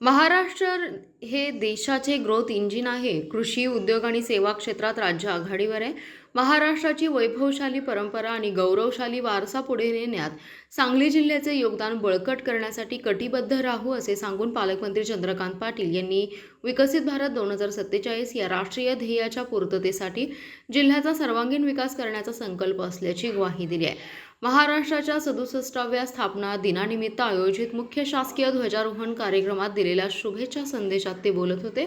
महाराष्ट्र हे देशाचे growth engine आहे. कृषी, उद्योग आणि सेवा क्षेत्रात राज्य आघाडीवर आहे. महाराष्ट्राची वैभवशाली परंपरा आणि गौरवशाली वारसा पुढे नेण्यात सांगली जिल्ह्याचे योगदान बळकट करण्यासाठी कटिबद्ध राहू असे सांगून पालकमंत्री चंद्रकांत पाटील यांनी विकसित भारत 2047 या राष्ट्रीय ध्येयाच्या पूर्ततेसाठी जिल्ह्याचा सर्वांगीण विकास करण्याचा संकल्प असल्याची ग्वाही दिली आहे. महाराष्ट्राच्या 67व्या स्थापना दिनानिमित्त आयोजित मुख्य शासकीय ध्वजारोहण कार्यक्रमात दिलेल्या शुभेच्छा संदेशात ते बोलत होते.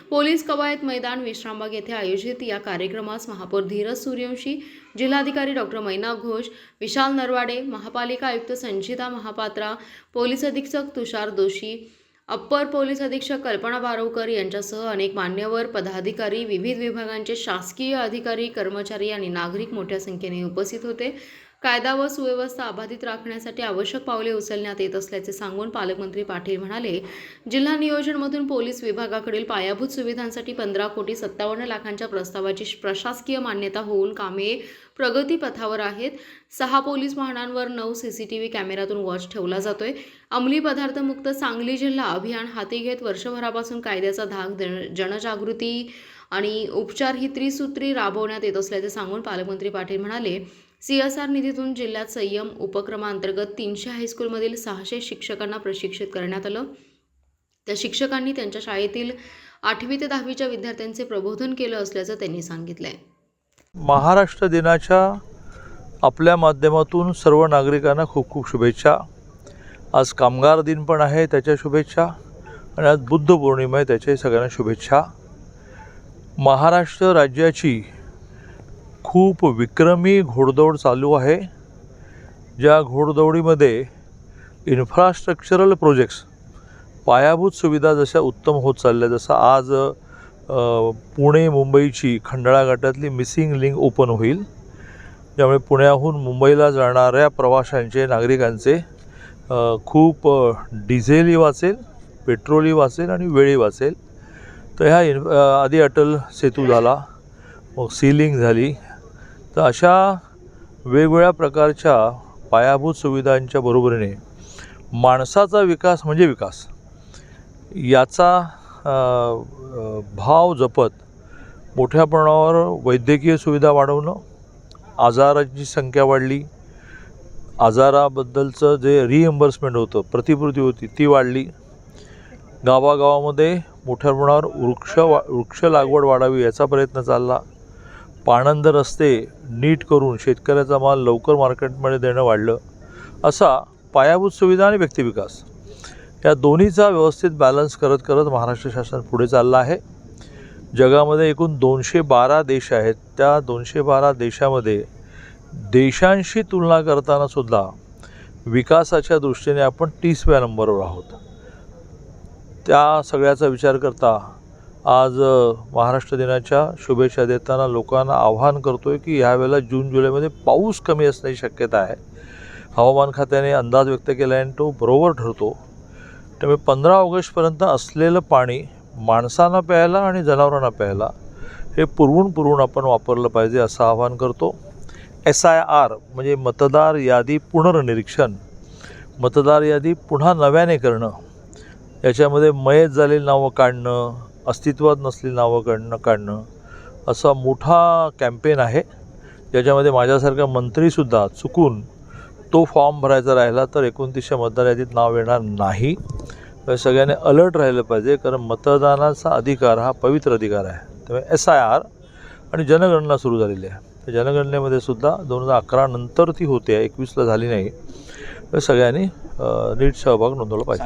पोलीस कवायत मैदान विश्रामबाग येथे आयोजित या कार्यक्रमास महापौर धीरज सूर्यवंशी, जिल्हाधिकारी डॉक्टर मैना घोष, विशाल नरवाडे, महापालिका आयुक्त संचिता महापात्रा, पोलीस अधीक्षक तुषार दोशी, अप्पर पोलीस अधीक्षक कल्पना बारोकर यांच्यासह अनेक मान्यवर, पदाधिकारी, विविध विभागांचे शासकीय अधिकारी, कर्मचारी आणि नागरिक मोठ्या संख्येने उपस्थित होते. कायदा व सुव्यवस्था अबाधित राखण्यासाठी आवश्यक पावले उचलण्यात येत असल्याचे सांगून पालकमंत्री पाटील म्हणाले, जिल्हा नियोजनमधून पोलीस विभागाकडील पायाभूत सुविधांसाठी 15,57,00,000च्या प्रस्तावाची प्रशासकीय मान्यता होऊन कामे प्रगतीपथावर आहेत. 6 पोलीस वाहनांवर 9 CCTV कॅमेऱ्यातून वॉच ठेवला जातोय. अंमली पदार्थ मुक्त सांगली जिल्हा अभियान हाती घेत वर्षभरापासून कायद्याचा धाक, जनजागृती आणि उपचार ही त्रिसूत्री राबवण्यात येत असल्याचे सांगून पालकमंत्री पाटील म्हणाले, CSR निधीतून जिल्ह्यात संयम उपक्रमांतर्गत 300 हायस्कूलमधील 600 शिक्षकांना प्रशिक्षित करण्यात आलं. त्या शिक्षकांनी त्यांच्या शाळेतील 8वी ते 10वीच्या विद्यार्थ्यांचे प्रबोधन केलं असल्याचं त्यांनी सांगितलंय. महाराष्ट्र दिनाच्या आपल्या माध्यमातून सर्व नागरिकांना खूप खूप शुभेच्छा. आज कामगार दिन पण आहे, त्याच्या शुभेच्छा, आणि आज बुद्ध पौर्णिमा आहे, त्याच्याही सगळ्यांना शुभेच्छा. महाराष्ट्र राज्याची खूप विक्रमी घोडदौड चालू आहे. ज्या घोडदौडीमध्ये इन्फ्रास्ट्रक्चरल प्रोजेक्ट्स, पायाभूत सुविधा जशा उत्तम होत चालल्या, जसं आज पुणे मुंबईची खंडाळा घाटातली मिसिंग लिंक ओपन होईल, ज्यामुळे पुण्याहून मुंबईला जाणाऱ्या प्रवाशांचे, नागरिकांचे खूप डिझेलही वाचेल, पेट्रोलही वाचेल आणि वेळही वाचेल. तर ह्या आधी अटल सेतू झाला, मग सीलिंग झाली. तर अशा वेगवेगळ्या प्रकारच्या पायाभूत सुविधांच्या बरोबरीने माणसाचा विकास म्हणजे विकास याचा भाव जपत मोठ्या प्रमाणावर वैद्यकीय सुविधा वाढवणं, आजाराची संख्या वाढली, आजाराबद्दलचं जे रिएम्बर्समेंट होतं, प्रतिपूर्ती होती, ती वाढली. गावागावामध्ये मोठ्या प्रमाणावर वृक्ष लागवड वाढावी याचा प्रयत्न चालला. पाणंद रस्ते नीट करून शेतकऱ्याचा माल लवकर मार्केटमध्ये देणं वाढलं. असा पायाभूत सुविधा आणि व्यक्तिविकास या दोन्हीचा व्यवस्थित बॅलन्स करत करत महाराष्ट्र शासन पुढे चाललं आहे. जगामध्ये एकूण 212 देश आहेत. त्या 212 देशामध्ये देशांशी तुलना करताना सुद्धा विकासाच्या दृष्टीने आपण 30व्या नंबरवर आहोत. त्या सगळ्याचा विचार करता आज महाराष्ट्र दिनाच्या शुभेच्छा देताना लोकांना आवाहन करतो आहे की ह्यावेळेला जून-जुलैमध्ये पाऊस कमी असण्याची शक्यता आहे. हवामान खात्याने अंदाज व्यक्त केला आहे आणि तो बरोबर ठरतो. त्यामुळे 15 ऑगस्टपर्यंत असलेलं पाणी माणसांना प्यायला आणि जनावरांना प्यायला हे पुरवून आपण वापरलं पाहिजे असं आवाहन करतो. SIR म्हणजे मतदार यादी पुनर्निरीक्षण, मतदार यादी पुन्हा नव्याने करणं, याच्यामध्ये मयत झालेली नावं काढणं, अस्तित्वात नसलेली नावं काढणं असा मोठा कॅम्पेन आहे, ज्याच्यामध्ये माझ्यासारखा मंत्रीसुद्धा चुकून तो फॉर्म भरायचा राहिला तर 29 मतदार यादीत नाव येणार नाही. सगळ्यांनी अलर्ट राहिलं पाहिजे, कारण मतदानाचा अधिकार हा पवित्र अधिकार आहे. त्यामुळे SIR आणि जनगणना सुरू झालेली आहे. त्या जनगणनेमध्ये सुद्धा 2011 नंतर ती होते, 21ला झाली नाही. तर सगळ्यांनी नीट सहभाग नोंदवला पाहिजे.